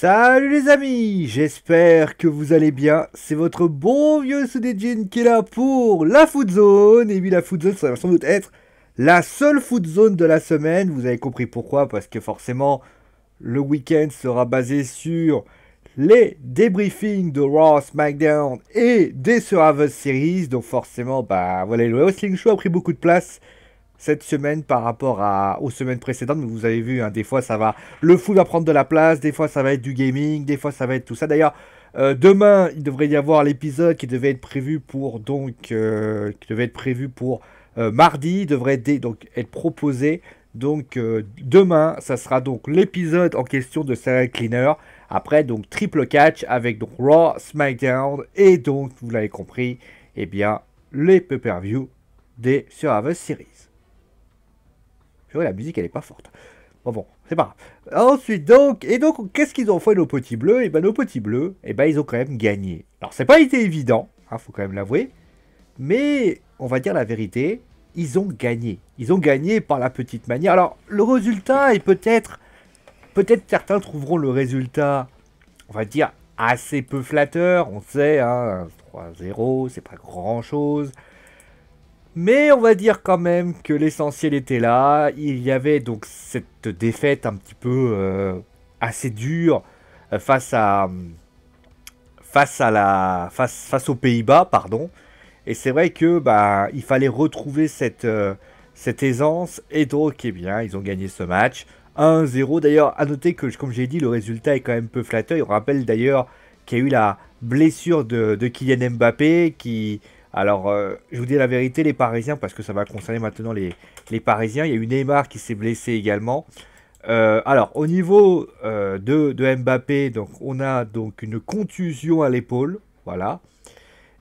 Salut les amis, j'espère que vous allez bien. C'est votre bon vieux Sudejin qui est là pour la Foot Zone. Et oui, la Foot Zone, ça va sans doute être la seule Foot Zone de la semaine. Vous avez compris pourquoi, parce que forcément, le week-end sera basé sur les débriefings de Raw, SmackDown et des Survivor Series. Donc forcément, bah voilà, le Wrestling Show a pris beaucoup de place cette semaine par rapport aux semaines précédentes. Mais vous avez vu, hein, des fois ça va, le foot va prendre de la place, des fois ça va être du gaming, des fois ça va être tout ça. D'ailleurs, demain il devrait y avoir l'épisode qui devait être prévu pour mardi, il devrait donc être proposé. Donc demain, ça sera donc l'épisode en question de Serial Cleaner. Après donc triple catch avec donc Raw, SmackDown et donc vous l'avez compris, eh bien les pay-per-view des Survivor Series. La musique elle est pas forte. Bon, c'est pas grave. Ensuite donc, qu'est-ce qu'ils ont fait nos petits bleus? Et ben nos petits bleus, et ben ils ont quand même gagné. Alors c'est pas été évident, hein, faut quand même l'avouer. Mais on va dire la vérité, ils ont gagné. Ils ont gagné par la petite manière. Alors le résultat est peut-être certains trouveront le résultat, on va dire, assez peu flatteur. On sait, hein, 3-0, c'est pas grand chose. Mais on va dire quand même que l'essentiel était là. Il y avait donc cette défaite un petit peu assez dure face aux Pays-Bas, pardon. Et c'est vrai que bah il fallait retrouver cette aisance et donc eh bien ils ont gagné ce match 1-0. D'ailleurs, à noter que comme j'ai dit, le résultat est quand même peu flatteur. On rappelle d'ailleurs qu'il y a eu la blessure de Kylian Mbappé qui alors, je vous dis la vérité, les Parisiens, parce que ça va concerner maintenant les Parisiens. Il y a eu Neymar qui s'est blessé également. Alors, au niveau de Mbappé, donc, on a donc une contusion à l'épaule. Voilà.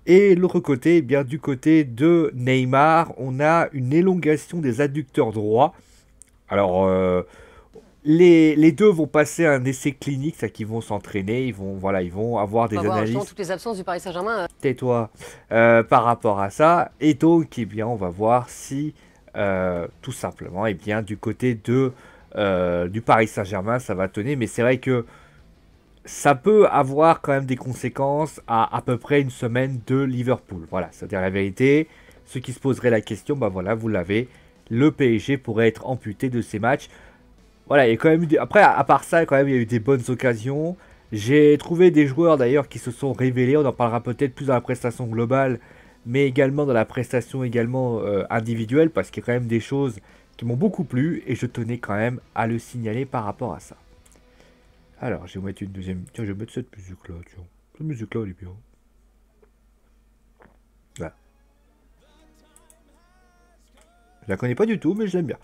Et l'autre côté, eh bien, du côté de Neymar, on a une élongation des adducteurs droits. Alors, les deux vont passer un essai clinique, c'est-à-dire qu'ils vont s'entraîner, ils vont avoir des analyses. Voir toutes les absences du Paris Saint-Germain. Tais-toi, par rapport à ça. Et donc, eh bien, on va voir si, tout simplement, eh bien, du côté du Paris Saint-Germain, ça va tenir. Mais c'est vrai que ça peut avoir quand même des conséquences à peu près une semaine de Liverpool. Voilà, c'est-à-dire la vérité. Ceux qui se poseraient la question, bah voilà, vous l'avez. Le PSG pourrait être amputé de ces matchs. Voilà, il y a quand même eu après, à part ça, quand même, il y a eu des bonnes occasions. J'ai trouvé des joueurs d'ailleurs qui se sont révélés. On en parlera peut-être plus dans la prestation globale, mais également dans la prestation également individuelle, parce qu'il y a quand même des choses qui m'ont beaucoup plu et je tenais quand même à le signaler par rapport à ça. Alors, je vais mettre une deuxième. Tiens, je vais mettre cette musique-là. Tiens, cette musique-là, elle est bien. Voilà. Je la connais pas du tout, mais je l'aime bien.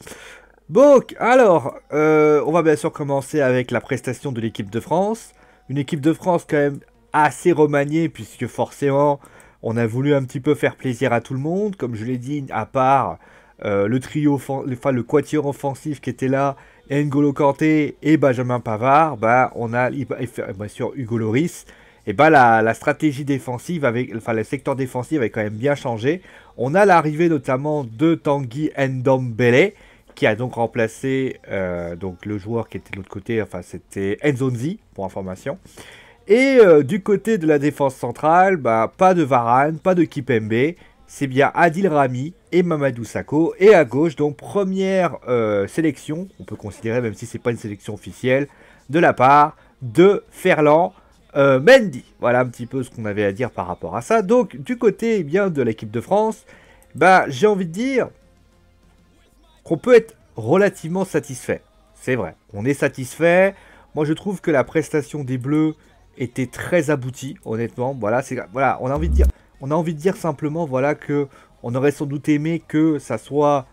Bon, alors, on va bien sûr commencer avec la prestation de l'équipe de France. Une équipe de France quand même assez remaniée, puisque forcément, on a voulu un petit peu faire plaisir à tout le monde. Comme je l'ai dit, à part le trio, le quatuor offensif qui était là, N'Golo Kanté et Benjamin Pavard, bah, on a bien sûr Hugo Lloris. Et bah la stratégie défensive, le secteur défensif avait quand même bien changé. On a l'arrivée notamment de Tanguy Ndombele, qui a donc remplacé donc le joueur qui était de l'autre côté, enfin c'était Nzonzi, pour information. Et du côté de la défense centrale, bah, pas de Varane, pas de Kipembe, c'est bien Adil Rami et Mamadou Sakho. Et à gauche, donc première sélection, on peut considérer même si c'est pas une sélection officielle, de la part de Ferland Mendy. Voilà un petit peu ce qu'on avait à dire par rapport à ça. Donc du côté eh bien, de l'équipe de France, bah, j'ai envie de dire qu'on peut être relativement satisfait. C'est vrai, on est satisfait. Moi, je trouve que la prestation des Bleus était très aboutie, honnêtement. Voilà, on a envie de dire simplement, voilà, que on aurait sans doute aimé que ça soit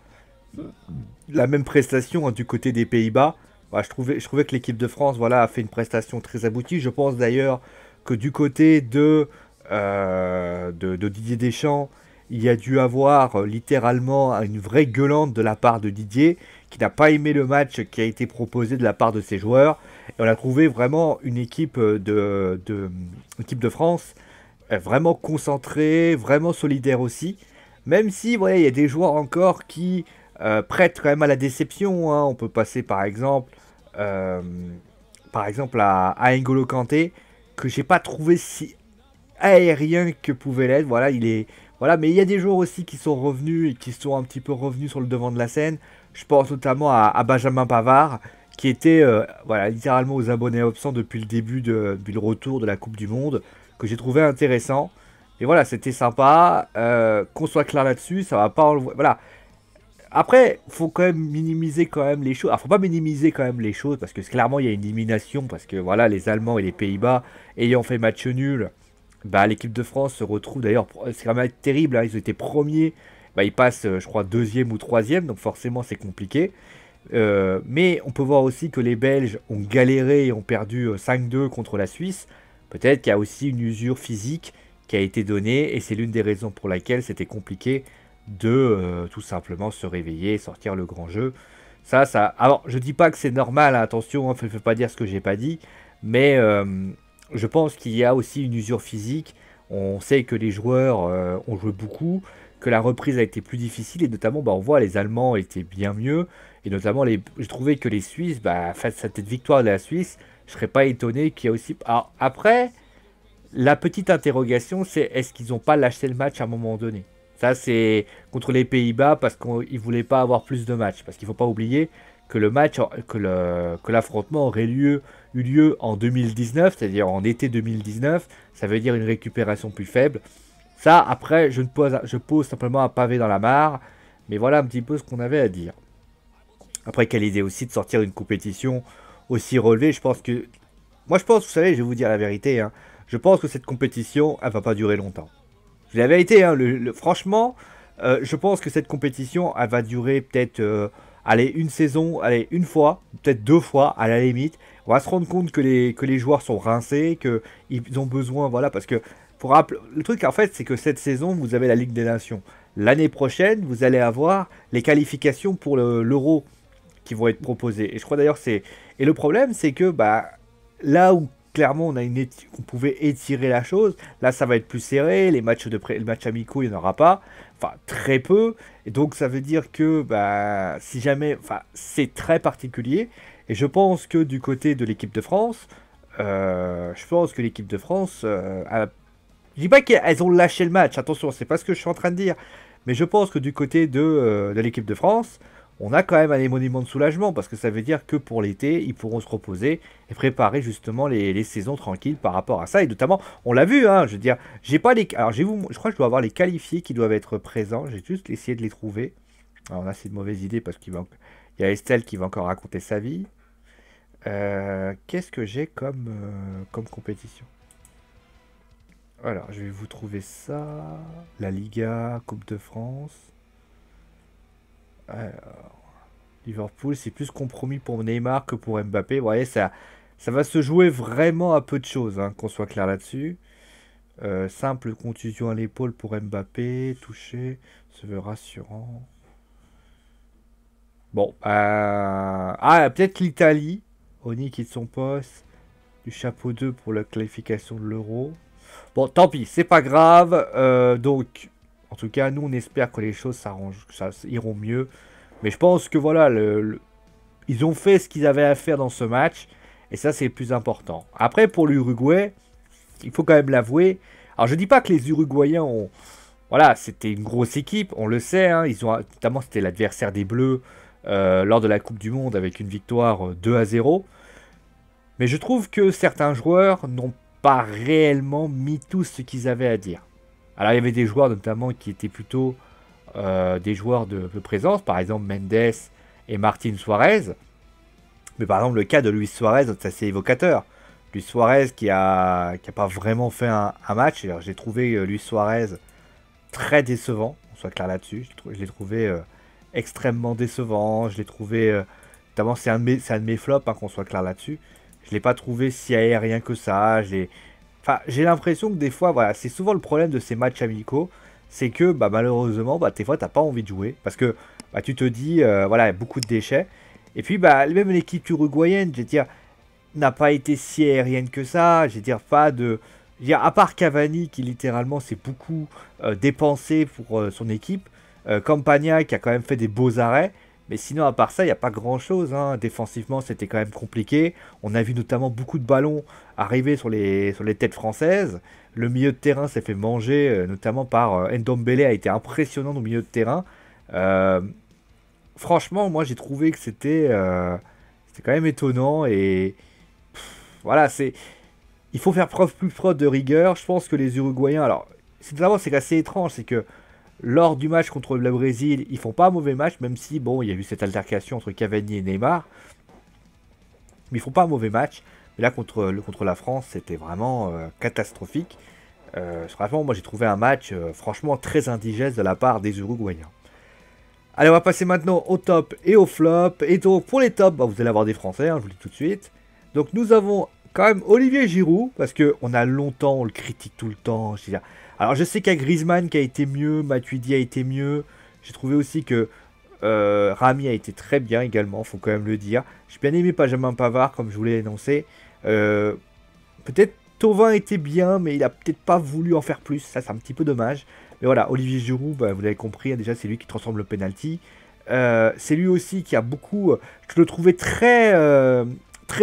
la même prestation hein, du côté des Pays-Bas. Voilà, je trouvais que l'équipe de France, voilà, a fait une prestation très aboutie. Je pense d'ailleurs que du côté de Didier Deschamps, il y a dû avoir littéralement une vraie gueulante de la part de Didier, qui n'a pas aimé le match qui a été proposé de la part de ses joueurs. Et on a trouvé vraiment une équipe équipe de France vraiment concentrée, vraiment solidaire aussi. Même si, voilà, il y a des joueurs encore qui prêtent quand même à la déception. Hein. On peut passer par exemple par exemple à N'Golo Kanté, que j'ai pas trouvé si aérien que pouvait l'être. Voilà, il est. Voilà, mais il y a des joueurs aussi qui sont revenus et qui sont un petit peu revenus sur le devant de la scène. Je pense notamment à Benjamin Pavard, qui était voilà, littéralement aux abonnés absents depuis le depuis le retour de la Coupe du Monde, que j'ai trouvé intéressant. Et voilà, c'était sympa. Qu'on soit clair là-dessus, ça va pas enlever. Voilà. Après, faut quand même minimiser quand même les choses. Alors, faut pas minimiser quand même les choses parce que clairement il y a une élimination parce que voilà, les Allemands et les Pays-Bas ayant fait match nul, bah l'équipe de France se retrouve d'ailleurs. C'est quand même terrible. Hein, ils ont été premiers, bah ils passent, je crois deuxième ou troisième, donc forcément c'est compliqué. Mais on peut voir aussi que les Belges ont galéré et ont perdu 5-2 contre la Suisse. Peut-être qu'il y a aussi une usure physique qui a été donnée et c'est l'une des raisons pour laquelle c'était compliqué de tout simplement se réveiller et sortir le grand jeu. Ça. Alors, je dis pas que c'est normal, hein, attention, ne fais pas dire ce que j'ai pas dit, mais je pense qu'il y a aussi une usure physique. On sait que les joueurs ont joué beaucoup, que la reprise a été plus difficile et notamment, bah, on voit les Allemands étaient bien mieux et notamment j'ai trouvé que les Suisses, bah, face à cette victoire de la Suisse, je serais pas étonné qu'il y ait aussi. Alors après, la petite interrogation, c'est est-ce qu'ils n'ont pas lâché le match à un moment donné? Ça, c'est contre les Pays-Bas parce qu'ils ne voulaient pas avoir plus de matchs. Parce qu'il ne faut pas oublier que le match, que l'affrontement aurait eu lieu en 2019, c'est-à-dire en été 2019. Ça veut dire une récupération plus faible. Ça, après, je pose simplement un pavé dans la mare. Mais voilà un petit peu ce qu'on avait à dire. Après, quelle idée aussi de sortir une compétition aussi relevée. Je pense que... Moi, je pense, vous savez, je vais vous dire la vérité, hein, je pense que cette compétition, elle va pas durer longtemps. C'est la vérité, hein, franchement, je pense que cette compétition, elle va durer peut-être, allez, une saison, allez, une fois, peut-être deux fois, à la limite. On va se rendre compte que les joueurs sont rincés, qu'ils ont besoin, voilà, parce que, le truc, en fait, c'est que cette saison, vous avez la Ligue des Nations. L'année prochaine, vous allez avoir les qualifications pour l'Euro qui vont être proposées. Et je crois d'ailleurs, Et le problème, c'est que, bah, là où clairement on pouvait étirer la chose, là ça va être plus serré, les matchs amicaux il n'y en aura pas, enfin très peu, et donc ça veut dire que bah, si jamais, enfin c'est très particulier, et je pense que du côté de l'équipe de France, je pense que l'équipe de France, je dis pas qu'elles ont lâché le match, attention, c'est pas ce que je suis en train de dire, mais je pense que du côté de l'équipe de France, on a quand même un émonument de soulagement parce que ça veut dire que pour l'été, ils pourront se reposer et préparer justement les saisons tranquilles par rapport à ça. Et notamment, on l'a vu, hein, je veux dire, j'ai pas les. Alors, je crois que je dois avoir les qualifiés qui doivent être présents. J'ai juste essayé de les trouver. Alors là, c'est une mauvaise idée parce il y a Estelle qui va encore raconter sa vie. Qu'est-ce que j'ai comme compétition? Alors, je vais vous trouver ça. La Liga, Coupe de France. Liverpool, c'est plus compromis pour Neymar que pour Mbappé. Vous voyez, ça va se jouer vraiment à peu de choses, hein, qu'on soit clair là-dessus. Simple contusion à l'épaule pour Mbappé, touché, se veut rassurant. Bon, peut-être l'Italie. Oni quitte son poste. Du chapeau 2 pour la qualification de l'Euro. Bon, tant pis, c'est pas grave. Donc, en tout cas, nous, on espère que les choses iront mieux. Mais je pense que voilà, ils ont fait ce qu'ils avaient à faire dans ce match. Et ça, c'est le plus important. Après, pour l'Uruguay, il faut quand même l'avouer. Alors, je dis pas que les Uruguayens ont... Voilà, c'était une grosse équipe, on le sait. Hein, notamment, c'était l'adversaire des Bleus lors de la Coupe du Monde avec une victoire 2-0. Mais je trouve que certains joueurs n'ont pas réellement mis tout ce qu'ils avaient à dire. Alors, il y avait des joueurs notamment qui étaient plutôt des joueurs de présence, par exemple Mendes et Martin Suarez. Mais par exemple, le cas de Luis Suarez, c'est assez évocateur. Luis Suarez qui a pas vraiment fait un match. J'ai trouvé Luis Suarez très décevant, on soit clair là-dessus. Je l'ai trouvé extrêmement décevant. Je l'ai trouvé, notamment, c'est un de mes flops, hein, qu'on soit clair là-dessus. Je l'ai pas trouvé si aérien que ça. Enfin, j'ai l'impression que des fois, voilà, c'est souvent le problème de ces matchs amicaux, c'est que bah, malheureusement, bah, des fois, t'as pas envie de jouer parce que bah, tu te dis, voilà, il y a beaucoup de déchets. Et puis, bah, même l'équipe uruguayenne, je veux dire, n'a pas été si aérienne que ça. Je veux dire, pas de. Je veux dire, à part Cavani qui littéralement s'est beaucoup dépensé pour son équipe, Campagna qui a quand même fait des beaux arrêts. Mais sinon, à part ça, il n'y a pas grand-chose, hein. Défensivement, c'était quand même compliqué. On a vu notamment beaucoup de ballons arriver sur les têtes françaises. Le milieu de terrain s'est fait manger, notamment par Ndombele, a été impressionnant au milieu de terrain. Euh, Franchement, moi j'ai trouvé que c'était quand même étonnant et voilà, il faut faire plus preuve de rigueur. Je pense que les Uruguayens, alors c'est assez étrange, c'est que lors du match contre le Brésil, ils font pas un mauvais match, même si bon, il y a eu cette altercation entre Cavani et Neymar, mais ils font pas un mauvais match. Mais là contre la France, c'était vraiment catastrophique. Franchement, moi j'ai trouvé un match franchement très indigeste de la part des Uruguayens. Allez, on va passer maintenant au top et au flop. Et donc, pour les tops, bah, vous allez avoir des Français, hein, je vous le dis tout de suite. Donc, nous avons quand même Olivier Giroud, parce qu'on a longtemps, on le critique tout le temps. Alors, je sais qu'il y a Griezmann qui a été mieux, Matuidi a été mieux. J'ai trouvé aussi que Rami a été très bien également, faut quand même le dire. J'ai bien aimé Benjamin Pavard, comme je vous l'ai énoncé. Peut-être Thauvin était bien, mais il a peut-être pas voulu en faire plus. Ça, c'est un petit peu dommage. Mais voilà, Olivier Giroud, bah, vous l'avez compris, hein, déjà c'est lui qui transforme le penalty. C'est lui aussi qui a beaucoup. Je le trouvais très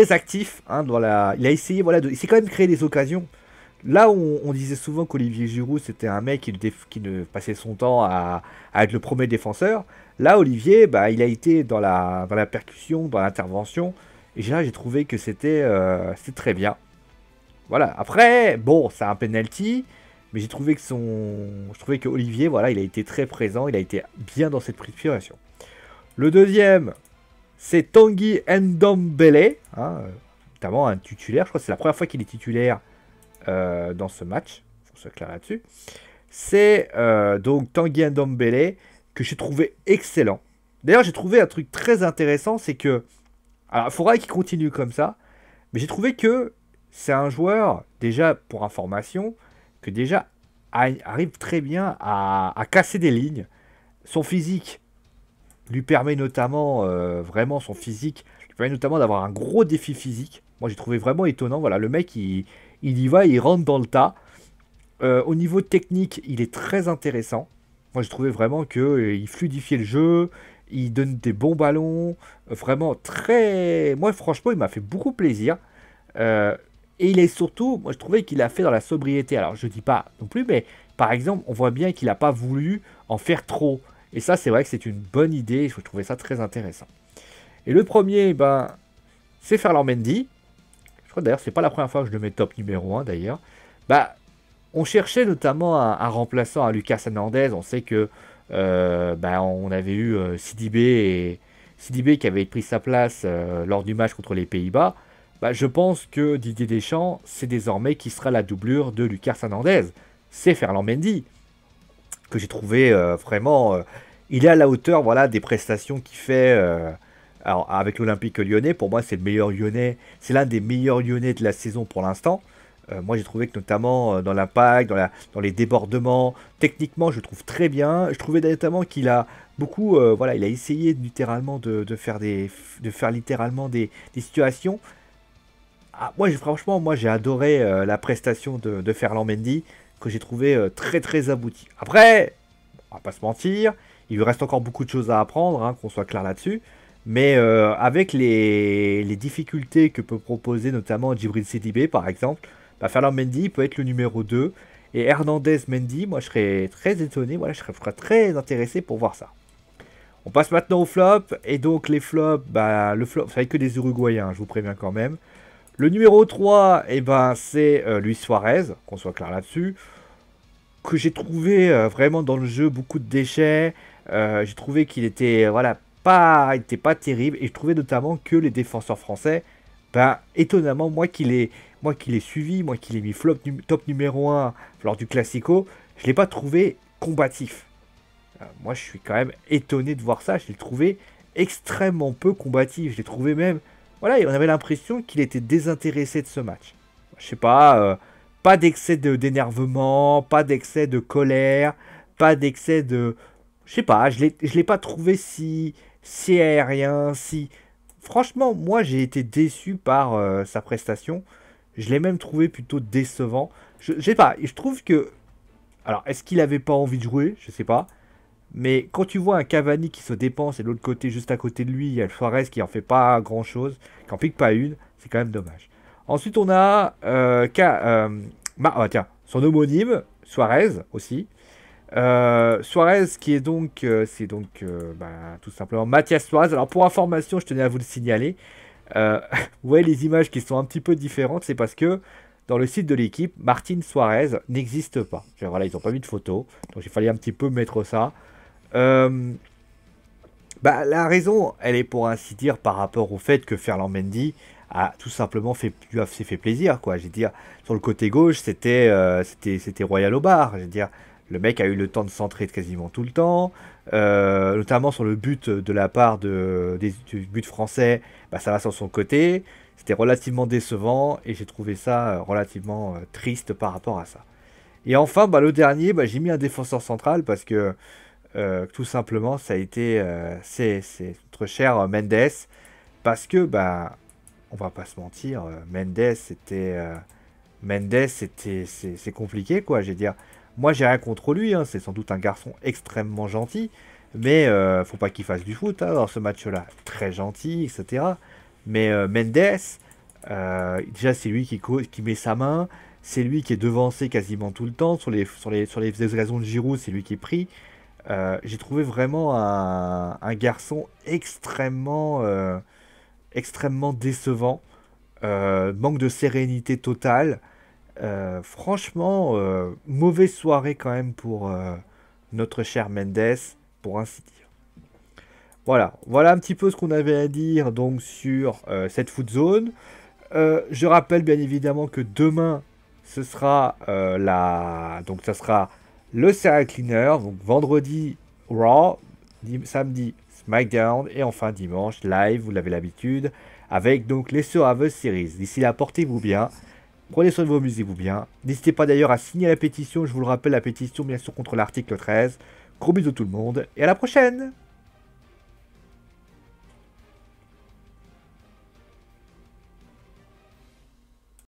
actif. Hein, il a essayé, voilà, il s'est quand même créé des occasions. Là où on disait souvent qu'Olivier Giroud c'était un mec qui ne passait son temps à être le premier défenseur. Là, Olivier, bah, il a été dans la percussion, dans l'intervention. Et là, j'ai trouvé que c'était très bien. Voilà. Après, bon, c'est un penalty. Mais je trouvais que Olivier, voilà, il a été très présent, il a été bien dans cette situation. Le deuxième, c'est Tanguy Ndombele, hein, notamment un titulaire. Je crois que c'est la première fois qu'il est titulaire dans ce match. Il faut se clair là-dessus. C'est donc Tanguy Ndombele que j'ai trouvé excellent. D'ailleurs, j'ai trouvé un truc très intéressant, c'est que, alors, il faudra qu'il continue comme ça, mais j'ai trouvé que c'est un joueur, déjà pour information, que déjà arrive très bien à casser des lignes. Son physique lui permet notamment, vraiment son physique, lui permet notamment d'avoir un gros défi physique. Moi j'ai trouvé vraiment étonnant, voilà, le mec il y va, il rentre dans le tas. Au niveau technique, il est très intéressant. Moi j'ai trouvé vraiment que il fluidifiait le jeu, il donne des bons ballons, vraiment très... Moi franchement il m'a fait beaucoup plaisir. Euh, et il est surtout, moi je trouvais qu'il a fait dans la sobriété. Alors je dis pas non plus, mais par exemple, on voit bien qu'il n'a pas voulu en faire trop. Et ça, c'est vrai que c'est une bonne idée. Je trouvais ça très intéressant. Et le premier, ben, c'est Ferland Mendy. Je crois d'ailleurs, c'est pas la première fois que je le mets top numéro 1 d'ailleurs. Bah, on cherchait notamment un remplaçant à Lucas Hernandez. On sait que bah, on avait eu Sidibé qui avait pris sa place lors du match contre les Pays-Bas. Bah, je pense que Didier Deschamps, c'est désormais qui sera la doublure de Lucas Hernandez. C'est Ferland Mendy, que j'ai trouvé vraiment... il est à la hauteur, voilà, des prestations qu'il fait alors, avec l'Olympique Lyonnais. Pour moi, c'est le meilleur Lyonnais. C'est l'un des meilleurs Lyonnais de la saison pour l'instant. Moi, j'ai trouvé que notamment dans l'impact, dans les débordements, techniquement, je le trouve très bien. Je trouvais notamment qu'il a beaucoup... voilà, il a essayé littéralement de faire littéralement des situations. Ah, moi, franchement, moi j'ai adoré la prestation de Ferland Mendy, que j'ai trouvé très très aboutie. Après, on va pas se mentir, il lui reste encore beaucoup de choses à apprendre, hein, qu'on soit clair là-dessus. Mais avec les difficultés que peut proposer notamment Djibril Sidibé, par exemple, bah, Ferland Mendy peut être le numéro 2. Et Hernandez Mendy, moi je serais très étonné, voilà, je serais très intéressé pour voir ça. On passe maintenant au flop. Et donc les flops, bah, le flop, c'est que des Uruguayens, hein, je vous préviens quand même. Le numéro 3, eh ben, c'est Luis Suarez, qu'on soit clair là-dessus, que j'ai trouvé vraiment dans le jeu beaucoup de déchets. J'ai trouvé qu'il était voilà, il était pas terrible. Et je trouvais notamment que les défenseurs français, ben, étonnamment, moi qui l'ai suivi, moi qui l'ai mis top numéro 1 lors du Classico, je ne l'ai pas trouvé combatif. Moi, je suis quand même étonné de voir ça. Je l'ai trouvé extrêmement peu combatif. Je l'ai trouvé même... Voilà, on avait l'impression qu'il était désintéressé de ce match. Je sais pas, pas d'excès d'énervement, pas d'excès de colère, pas d'excès de... Je sais pas, je l'ai pas trouvé si aérien, si... Franchement, moi j'ai été déçu par sa prestation. Je l'ai même trouvé plutôt décevant. Je sais pas, je trouve que... Alors, est-ce qu'il avait pas envie de jouer? Je sais pas. Mais quand tu vois un Cavani qui se dépense et de l'autre côté, juste à côté de lui, il y a le Suarez qui en fait pas grand chose, qui en pique pas une, c'est quand même dommage. Ensuite, on a tiens, son homonyme, Suarez aussi. Suarez qui est donc, tout simplement Mathias Suarez. Alors pour information, je tenais à vous le signaler. Vous voyez les images qui sont un petit peu différentes, c'est parce que dans le site de l'équipe, Martin Suarez n'existe pas. Voilà, ils n'ont pas mis de photo, donc il fallait un petit peu mettre ça. Euh, la raison, elle est pour ainsi dire par rapport au fait que Ferland Mendy a tout simplement s'est fait plaisir, quoi. Je veux dire, sur le côté gauche, c'était Royal au bar. Je veux dire, le mec a eu le temps de centrer quasiment tout le temps, notamment sur le but de la part du but français, ça va sur son côté. C'était relativement décevant et j'ai trouvé ça relativement triste par rapport à ça. Et enfin, le dernier, j'ai mis un défenseur central parce que tout simplement, ça a été c'est notre cher Mendes parce que on va pas se mentir, Mendes c'est compliqué quoi. Je veux dire, moi j'ai rien contre lui, hein, c'est sans doute un garçon extrêmement gentil, mais faut pas qu'il fasse du foot hein, dans ce match-là. Très gentil, etc. Mais Mendes, déjà c'est lui qui met sa main, c'est lui qui est devancé quasiment tout le temps sur les occasions de Giroud, c'est lui qui est pris. J'ai trouvé vraiment un garçon extrêmement décevant. Manque de sérénité totale. Franchement, mauvaise soirée quand même pour notre cher Mendes, pour ainsi dire. Voilà un petit peu ce qu'on avait à dire donc sur cette foot zone. Je rappelle bien évidemment que demain, ce sera donc ça sera le Serial Cleaner, donc vendredi Raw, samedi SmackDown et enfin dimanche live, vous l'avez l'habitude, avec donc les Survivor Series. D'ici là, portez-vous bien, prenez soin de vous, amusez-vous bien. N'hésitez pas d'ailleurs à signer la pétition, je vous le rappelle, la pétition bien sûr contre l'article 13. Gros bisous tout le monde et à la prochaine!